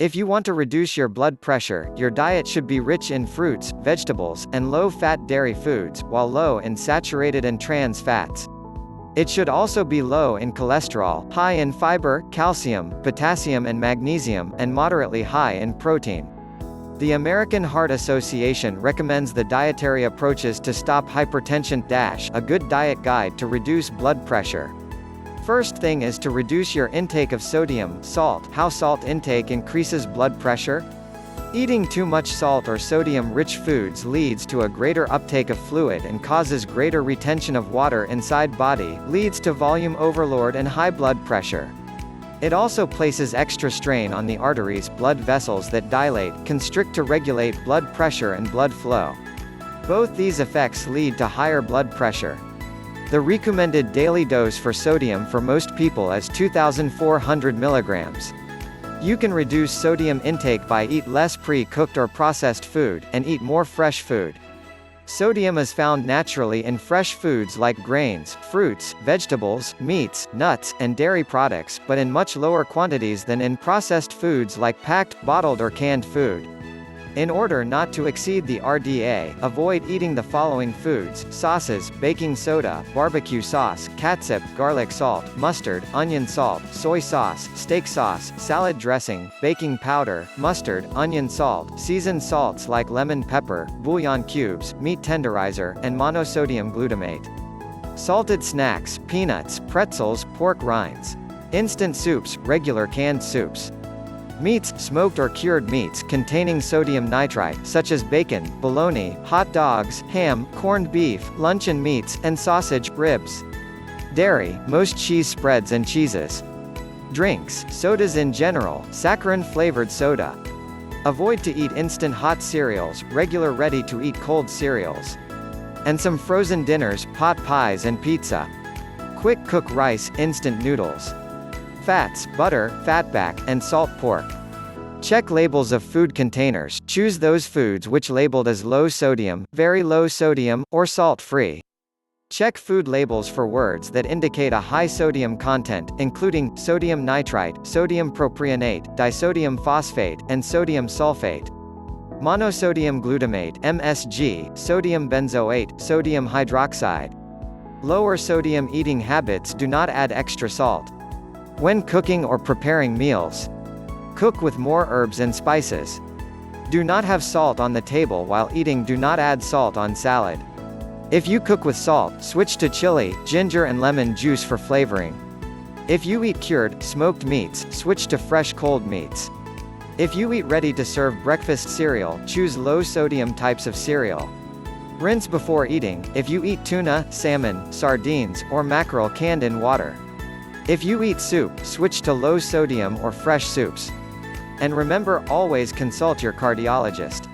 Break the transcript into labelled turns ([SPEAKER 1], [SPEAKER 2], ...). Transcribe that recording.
[SPEAKER 1] If you want to reduce your blood pressure, your diet should be rich in fruits, vegetables, and low-fat dairy foods, while low in saturated and trans fats. It should also be low in cholesterol, high in fiber, calcium, potassium and magnesium, and moderately high in protein. The American Heart Association recommends the dietary approaches to stop hypertension - a good diet guide to reduce blood pressure. First thing is to reduce your intake of sodium, salt. How salt intake increases blood pressure? Eating too much salt or sodium-rich foods leads to a greater uptake of fluid and causes greater retention of water inside body, leads to volume overload and high blood pressure. It also places extra strain on the arteries, blood vessels that dilate, constrict to regulate blood pressure and blood flow. Both these effects lead to higher blood pressure. The recommended daily dose for sodium for most people is 2,400 milligrams. You can reduce sodium intake by eat less pre-cooked or processed food, and eat more fresh food. Sodium is found naturally in fresh foods like grains, fruits, vegetables, meats, nuts, and dairy products, but in much lower quantities than in processed foods like packed, bottled or canned food. In order not to exceed the RDA, avoid eating the following foods: sauces, baking soda, barbecue sauce, catsup, garlic salt, mustard, onion salt, soy sauce, steak sauce, salad dressing, baking powder, mustard, onion salt, seasoned salts like lemon pepper, bouillon cubes, meat tenderizer, and monosodium glutamate. Salted snacks, peanuts, pretzels, pork rinds. Instant soups, regular canned soups. Meats, smoked or cured meats containing sodium nitrite, such as bacon, bologna, hot dogs, ham, corned beef, luncheon meats, and sausage, ribs. Dairy, most cheese spreads and cheeses. Drinks, sodas in general, saccharin-flavored soda. Avoid to eat instant hot cereals, regular ready-to-eat cold cereals. And some frozen dinners, pot pies and pizza. Quick cook rice, instant noodles. Fats, butter, fatback, and salt pork. Check labels of food containers, choose those foods which labeled as low sodium, very low sodium, or salt-free. Check food labels for words that indicate a high sodium content, including sodium nitrite, sodium propionate, disodium phosphate, and sodium sulfate. Monosodium glutamate (MSG), sodium benzoate, sodium hydroxide. Lower sodium eating habits do not add extra salt. When cooking or preparing meals, cook with more herbs and spices. Do not have salt on the table while eating. Do not add salt on salad. If you cook with salt, switch to chili, ginger and lemon juice for flavoring. If you eat cured, smoked meats, switch to fresh cold meats. If you eat ready-to-serve breakfast cereal, choose low-sodium types of cereal. Rinse before eating. If you eat tuna, salmon, sardines, or mackerel canned in water. If you eat soup, switch to low sodium or fresh soups. And remember, always consult your cardiologist.